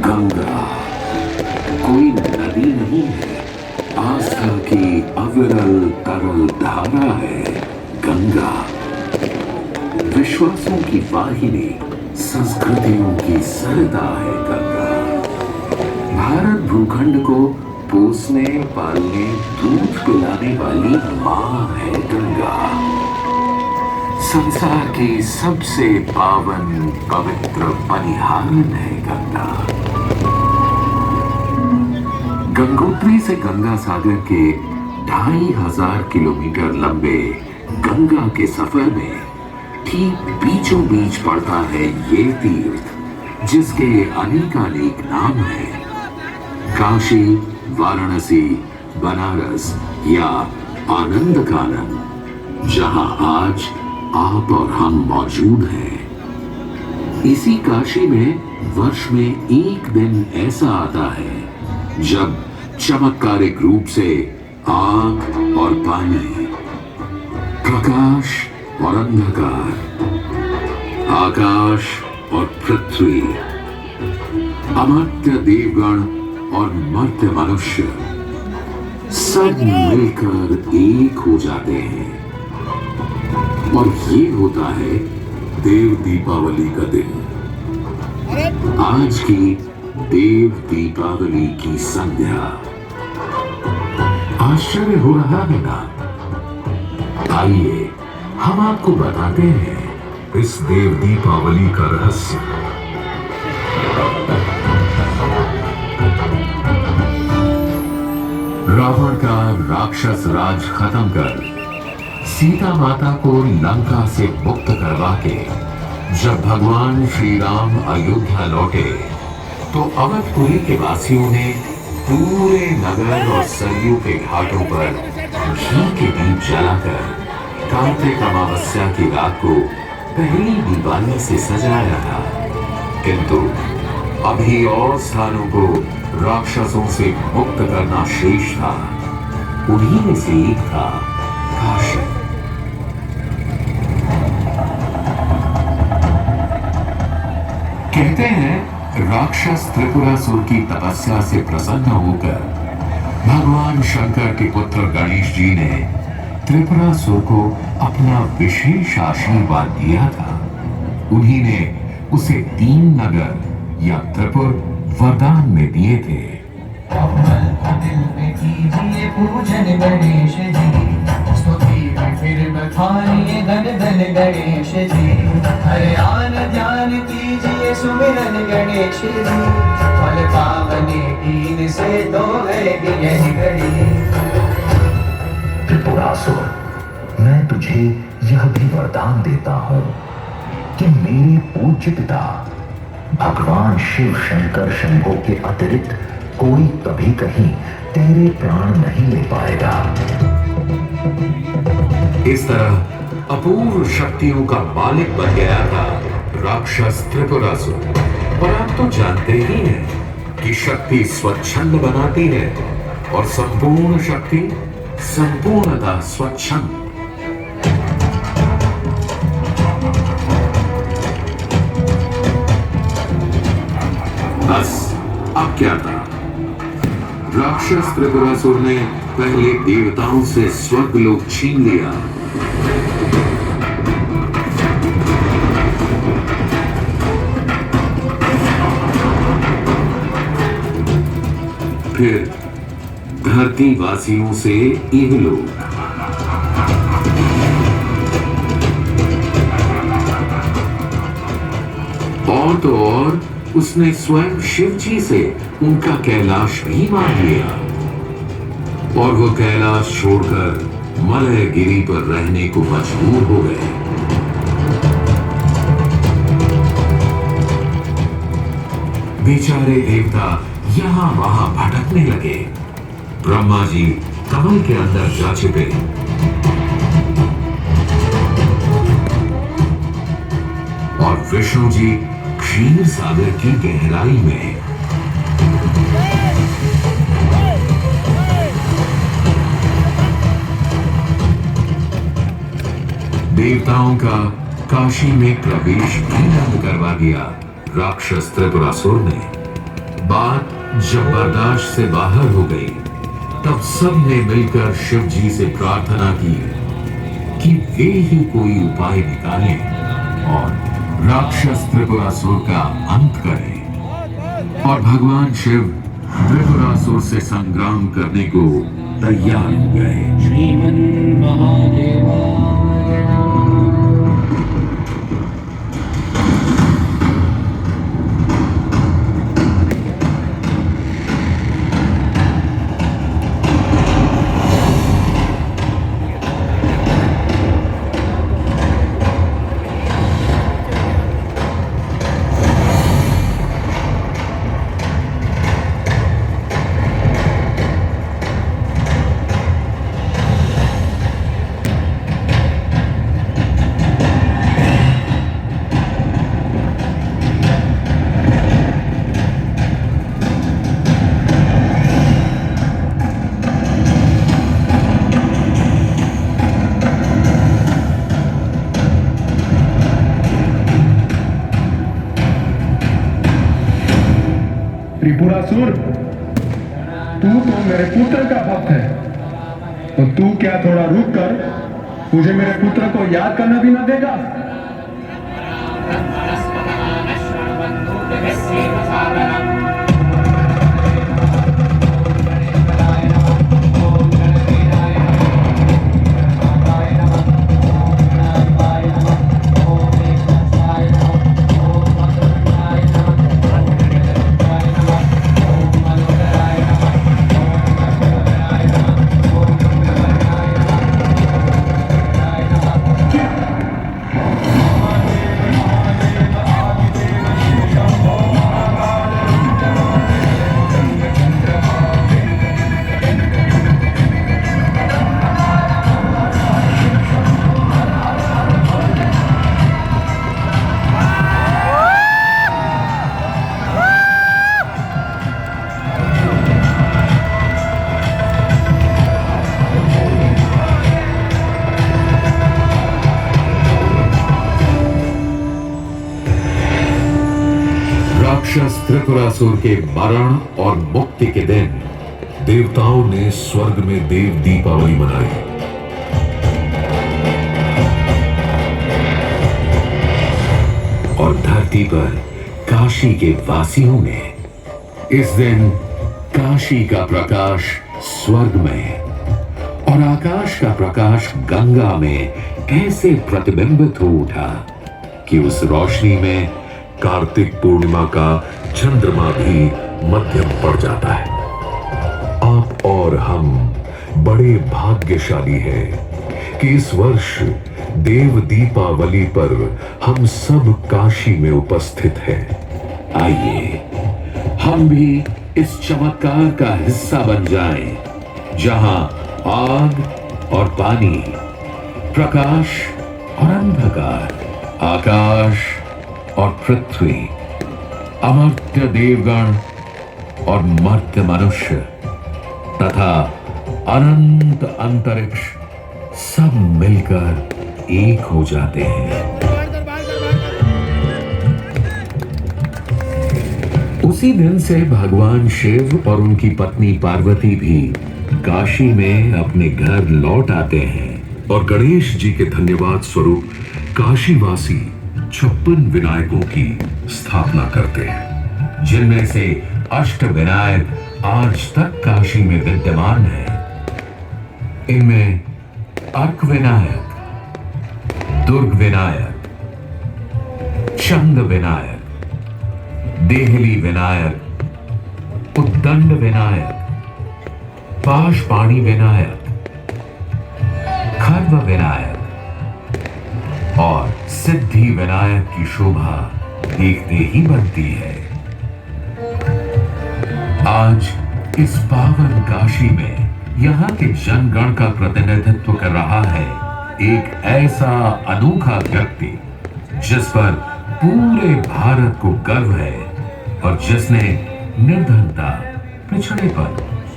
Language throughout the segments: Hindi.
गंगा कोई नदी नहीं है, आस्था की अविरल तरल धारा है गंगा। विश्वासों की वाहिनी, संस्कृतियों की सरदा है गंगा। भारत भूखंड को पोसने पालने दूध पिलाने वाली मां है गंगा। संसार की सबसे पावन पवित्र परिहारन है गंगा। गंगोत्री से गंगा सागर के 2500 किलोमीटर लंबे गंगा के सफर में ठीक बीचों बीच पड़ता है ये तीर्थ, जिसके अनेकानेक नाम हैं। काशी, वाराणसी, बनारस या आनंद कानन, जहां आज आप और हम मौजूद हैं। इसी काशी में वर्ष में एक दिन ऐसा आता है जब चमत्कारिक रूप से आग और पानी, प्रकाश और अंधकार, आकाश और पृथ्वी, अमर्त्य देवगण और मर्त्य मनुष्य सब मिलकर एक हो जाते हैं। और ये होता है देव दीपावली का दिन। आज की देव दीपावली की संध्या। आश्चर्य हो रहा है ना? आइए हम आपको बताते हैं इस देव दीपावली का रहस्य। रावण का राक्षस राज खत्म कर सीता माता को लंका से मुक्त करवा के जब भगवान श्री राम अयोध्या लौटे तो अवधपुरी के वासियों ने पूरे नगर और सरयू के घाटों पर घी के दीप जलाकर कार्तिक अमावस्या की रात को पहली दिवाली से सजाया था। किंतु अभी और स्थानों को राक्षसों से मुक्त करना शेष था। उन्हीं में से एक था काशी। कहते हैं राक्षस त्रिपुरासुर की तपस्या से प्रसन्न होकर भगवान शंकर के पुत्र गणेश जी ने त्रिपुरासुर को अपना विशेष आशीर्वाद दिया था। उन्हीं ने उसे 3 नगर या त्रिपुर वरदान में दिए थे। दिल में कीजिए पूजन गणेश जी, स्तुति में फिर बखानिए धन धन गणेश जी। हरे आन ध्यान कीजिए सुमिरन गणेश जी, फल पावने कीन से तो है यही घड़ी। त्रिपुरासुर, मैं तुझे यह भी वरदान देता हूँ कि मेरे पूज्य पिता भगवान शिव शंकर शंभो के अतिरिक्त कोई कभी कहीं तेरे प्राण नहीं ले पाएगा। इस तरह अपूर्व शक्तियों का मालिक बन गया था राक्षस त्रिपुरासुर। और आप तो जानते ही हैं कि शक्ति स्वच्छंद बनाती है और संपूर्ण शक्ति संपूर्णतः स्वच्छंद। बस अब क्या था? राक्षस त्रिपुरासुर ने पहले देवताओं से स्वर्गलोक छीन लिया। फिर धरती वासियों से इहलोक, और तो और उसने स्वयं शिव जी से उनका कैलाश भी मांग लिया। और वो कैलाश छोड़कर मलय गिरी पर रहने को मजबूर हो गए। बेचारे देवता यहां वहां भटकने लगे। ब्रह्मा जी कमल के अंदर जा छिपे। और विष्णु जी क्षीर सागर की गहराई में। देवताओं का काशी में प्रवेश भी बंद करवा दिया राक्षस त्रिपुरासुर ने। बात जब बर्दाश्त से बाहर हो गई, तब सब ने मिलकर शिव जी से प्रार्थना की कि वे ही कोई उपाय निकालें और राक्षस त्रिपुरासुर का अंत करें। और भगवान शिव त्रिपुरासुर से संग्राम करने को तैयार हो गए। श्रीमन महादेवा त्रिपुरासुर, तू तो मेरे पुत्र का भक्त है, तो तू क्या थोड़ा रुक कर मुझे मेरे पुत्र को याद करना भी ना देगा? राक्षस त्रिपुरासुर के मरण और मुक्ति के दिन देवताओं ने स्वर्ग में देव दीपावली मनाई। और धरती पर काशी के वासियों ने इस दिन काशी का प्रकाश स्वर्ग में और आकाश का प्रकाश गंगा में ऐसे प्रतिबिंबित हो उठा कि उस रोशनी में कार्तिक पूर्णिमा का चंद्रमा भी मध्यम पड़ जाता है। आप और हम बड़े भाग्यशाली हैं कि इस वर्ष देव दीपावली पर हम सब काशी में उपस्थित हैं। आइए हम भी इस चमत्कार का हिस्सा बन जाएं, जहां आग और पानी, प्रकाश और अंधकार, आकाश और पृथ्वी, अमर्त्य देवगण और मर्त्य मनुष्य तथा अनंत अंतरिक्ष सब मिलकर एक हो जाते हैं। उसी दिन से भगवान शिव और उनकी पत्नी पार्वती भी काशी में अपने घर लौट आते हैं और गणेश जी के धन्यवाद स्वरूप काशीवासी 56 विनायकों की स्थापना करते हैं, जिनमें से अष्ट विनायक आज तक काशी में विद्यमान हैं। इनमें अर्क विनायक, दुर्ग विनायक, चंद विनायक, देहली विनायक, उद्दंड विनायक, पाशपाणी विनायक, खर्व विनायक और सिद्धि विनायक की शोभा देखते ही बनती है। आज इस पावन काशी में यहाँ के जनगण का प्रतिनिधित्व कर रहा है एक ऐसा अनोखा व्यक्ति जिस पर पूरे भारत को गर्व है और जिसने निर्धनता, पिछड़ेपन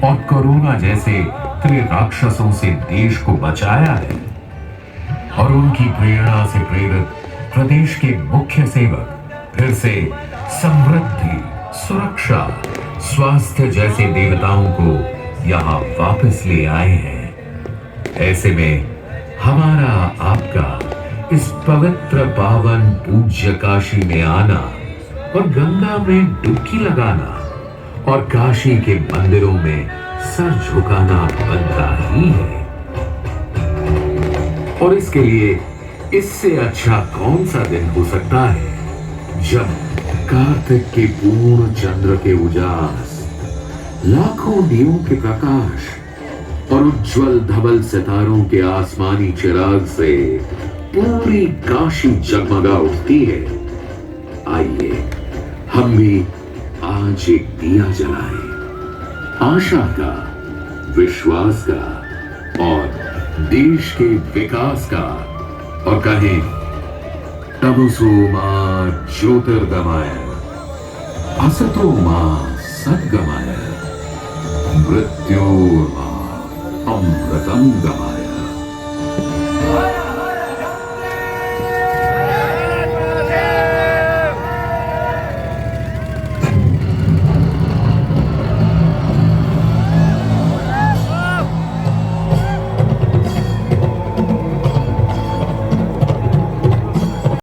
और कोरोना जैसे त्रिराक्षसों से देश को बचाया है। और उनकी प्रेरणा से प्रेरित प्रदेश के मुख्य सेवक फिर से समृद्धि, सुरक्षा, स्वास्थ्य जैसे देवताओं को यहाँ वापस ले आए हैं। ऐसे में हमारा आपका इस पवित्र पावन पूज्य काशी में आना और गंगा में डुबकी लगाना और काशी के मंदिरों में सर झुकाना बनता ही है। और इसके लिए इससे अच्छा कौन सा दिन हो सकता है जब कार्तिक के पूर्ण चंद्र के उजास, लाखों दियों के प्रकाश और उज्जवल धवल सितारों के आसमानी चिराग से पूरी काशी जगमगा उठती है। आइए हम भी आज एक दिया जलाएं, आशा का, विश्वास का और देश के विकास का, और कहें तमसो मां ज्योतिर्गमय, असतो मां सद्गमय, मृत्योर्मा अमृतंगमय।